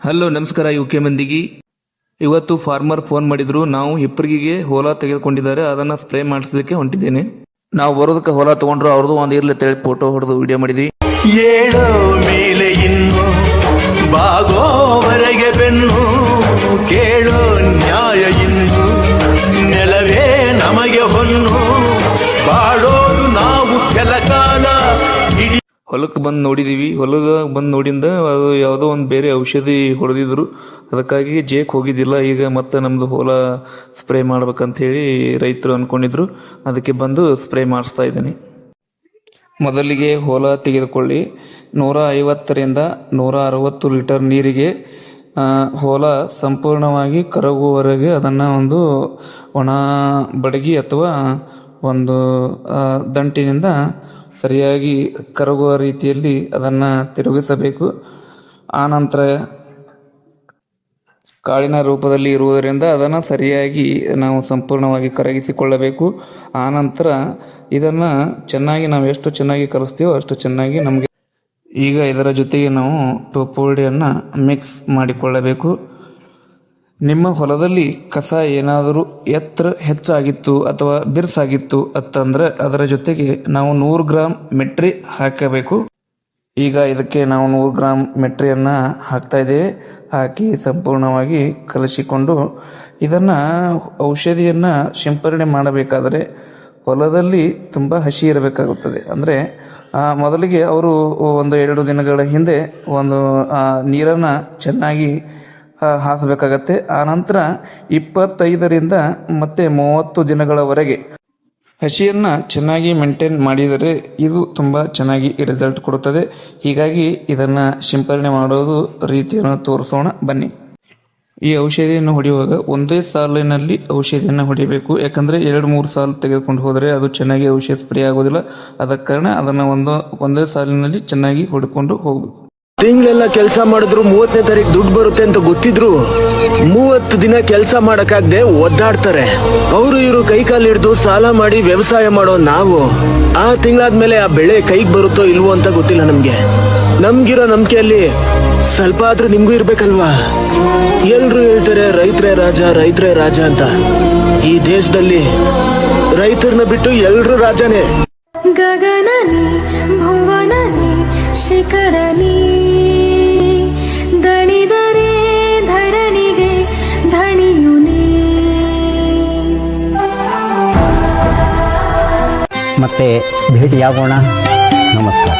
Hello ನಮಸ್ಕಾರ UK ಮಂದಿಗೆ. ಇವತ್ತು ಫಾರ್ಮರ್ ಫೋನ್ ಮಾಡಿದ್ರು. ನಾವು ಹಿಪ್ಪರಿಗೆಗೆ ಹೊಲ ತೆಗೆದುಕೊಂಡಿದ್ದಾರೆ, ಅದನ್ನ ಸ್ಪ್ರೇ ಮಾಡಿಸಲಿಕ್ಕೆ ಹೊಂಟಿದ್ದೇನೆ. ನಾವು ಬರೋದಕ್ಕೆ ಹೊಲ ತಗೊಂಡ್ರು, ಅವ್ರದ್ದು ಒಂದು ಇರ್ಲಿ ತೇಳಿ ಫೋಟೋ ಹೊಡೆದು ವಿಡಿಯೋ ಮಾಡಿದ್ವಿ. ಏಳೋ ಮೇಲೆ ಇನ್ನು ಬಾಗೋವರೆಗೆ ಬೆನ್ನು ಕೇಳೋ ನ್ಯಾಯ ಇನ್ನು ನೆಲವೇ ನಮಗೆ ಹೊನ್ನು ಬಾಳೋದು ನಾವು ಕೆಲ ಕಾಲ. ಹೊಲಕ್ಕೆ ಬಂದು ನೋಡಿದೀವಿ. ಹೊಲಕ್ಕೆ ಬಂದು ನೋಡಿಂದ ಅದು ಯಾವುದೋ ಒಂದು ಬೇರೆ ಔಷಧಿ ಹೊಡೆದಿದ್ರು, ಅದಕ್ಕಾಗಿ ಜೇಕ್ ಹೋಗಿದ್ದಿಲ್ಲ. ಈಗ ಮತ್ತೆ ನಮ್ಮದು ಹೊಲ ಸ್ಪ್ರೇ ಮಾಡ್ಬೇಕಂತೇಳಿ ರೈತರು ಅಂದ್ಕೊಂಡಿದ್ರು, ಅದಕ್ಕೆ ಬಂದು ಸ್ಪ್ರೇ ಮಾಡಿಸ್ತಾ ಇದ್ದೀನಿ. ಮೊದಲಿಗೆ ಹೊಲ ತೆಗೆದುಕೊಳ್ಳಿ. 150ರಿಂದ 160 ಲೀಟರ್ ನೀರಿಗೆ ಹೊಲ ಸಂಪೂರ್ಣವಾಗಿ ಕರಗುವವರೆಗೆ ಅದನ್ನು ಒಂದು ಒಣ ಬಡಗಿ ಅಥವಾ ಒಂದು ದಂಟಿನಿಂದ ಸರಿಯಾಗಿ ಕರಗುವ ರೀತಿಯಲ್ಲಿ ಅದನ್ನು ತಿರುಗಿಸಬೇಕು. ಆನಂತರ ಕಾಳಿನ ರೂಪದಲ್ಲಿ ಇರುವುದರಿಂದ ಅದನ್ನು ಸರಿಯಾಗಿ ನಾವು ಸಂಪೂರ್ಣವಾಗಿ ಕರಗಿಸಿಕೊಳ್ಳಬೇಕು. ಆನಂತರ ಇದನ್ನು ಚೆನ್ನಾಗಿ ನಾವು ಎಷ್ಟು ಚೆನ್ನಾಗಿ ಕಲಿಸ್ತೀವೋ ಅಷ್ಟು ಚೆನ್ನಾಗಿ ನಮಗೆ. ಈಗ ಇದರ ಜೊತೆಗೆ ನಾವು ಟೋಪೋಡಿಯನ್ನು ಮಿಕ್ಸ್ ಮಾಡಿಕೊಳ್ಳಬೇಕು. ನಿಮ್ಮ ಹೊಲದಲ್ಲಿ ಕಸ ಏನಾದರೂ ಹೆಚ್ಚಾಗಿತ್ತು ಅಥವಾ ಬಿರ್ಸಾಗಿತ್ತು ಅಂತಂದರೆ ಅದರ ಜೊತೆಗೆ ನಾವು 100 ಗ್ರಾಂ ಮೆಟ್ರಿ ಹಾಕಬೇಕು. ಈಗ ಇದಕ್ಕೆ ನಾವು 100 ಗ್ರಾಂ ಮೆಟ್ರಿಯನ್ನು ಹಾಕ್ತಾ ಇದ್ದೇವೆ. ಹಾಕಿ ಸಂಪೂರ್ಣವಾಗಿ ಕಲಸಿಕೊಂಡು ಇದನ್ನು ಔಷಧಿಯನ್ನು ಸಿಂಪರಣೆ ಮಾಡಬೇಕಾದರೆ ಹೊಲದಲ್ಲಿ ತುಂಬ ಹಸಿ ಇರಬೇಕಾಗುತ್ತದೆ. ಅಂದರೆ ಮೊದಲಿಗೆ ಅವರು 1-2 ದಿನಗಳ ಹಿಂದೆ ಒಂದು ನೀರನ್ನು ಚೆನ್ನಾಗಿ ಹಾಸಬೇಕಾಗತ್ತೆ. ಆನಂತರ 25ರಿಂದ ಮತ್ತು 30 ದಿನಗಳವರೆಗೆ ಹಸಿಯನ್ನು ಚೆನ್ನಾಗಿ ಮೇಂಟೈನ್ ಮಾಡಿದರೆ ಇದು ತುಂಬ ಚೆನ್ನಾಗಿ ರಿಸಲ್ಟ್ ಕೊಡುತ್ತದೆ. ಹೀಗಾಗಿ ಇದನ್ನು ಸಿಂಪರಣೆ ಮಾಡೋದು ರೀತಿಯನ್ನು ತೋರಿಸೋಣ ಬನ್ನಿ. ಈ ಔಷಧಿಯನ್ನು ಹೊಡೆಯುವಾಗ ಒಂದೇ ಸಾಲಿನಲ್ಲಿ ಔಷಧಿಯನ್ನು ಹೊಡೆಯಬೇಕು. ಯಾಕಂದರೆ 2-3 ಸಾಲು ತೆಗೆದುಕೊಂಡು ಹೋದರೆ ಅದು ಚೆನ್ನಾಗಿ ಔಷಧಿ ಸ್ಪ್ರೇ ಆಗೋದಿಲ್ಲ. ಅದಕ್ಕೆ ಕಾರಣ ಅದನ್ನು ಒಂದೇ ಸಾಲಿನಲ್ಲಿ ಚೆನ್ನಾಗಿ ಹೊಡ್ಕೊಂಡು ಹೋಗಬೇಕು. ತಿಂಗಳೆಲ್ಲ ಕೆಲಸ ಮಾಡಿದ್ರು 30ನೇ ತಾರೀಕು ದುಡ್ಡು ಬರುತ್ತೆ ಅಂತ ಗೊತ್ತಿದ್ರು 30 ದಿನ ಕೆಲಸ ಮಾಡಕ್ಕಾಗದೆ ಒದ್ದಾಡ್ತಾರೆ. ಅವರು ಇವರು ಕೈಕಾಲು ಹಿಡಿದು ಸಾಲ ಮಾಡಿ ವ್ಯವಸಾಯ ಮಾಡೋ ನಾವು ಆ ತಿಂಗಳಾದ್ಮೇಲೆ ಆ ಬೆಳೆ ಕೈಗೆ ಬರುತ್ತೋ ಇಲ್ವೋ ಅಂತ ಗೊತ್ತಿಲ್ಲ. ನಮ್ಗಿರೋ ನಂಬಿಕೆಯಲ್ಲಿ ಸ್ವಲ್ಪ ಆದ್ರೂ ನಿಮ್ಗೂ ಇರ್ಬೇಕಲ್ವಾ? ಎಲ್ರು ಹೇಳ್ತಾರೆ ರೈತರೇ ರಾಜ ಅಂತ. ಈ ದೇಶದಲ್ಲಿ ರೈತರನ್ನ ಬಿಟ್ಟು ಎಲ್ರು ರಾಜನೇ. ಗಗನನಿ ಭುವನನಿ ಶಿಖರನಿ ದಣಿದರೆ ಧರಣಿಗೆ ಧಣಿಯುನಿ. ಮತ್ತೆ ಭೇಟಿಯಾಗೋಣ. ನಮಸ್ಕಾರ.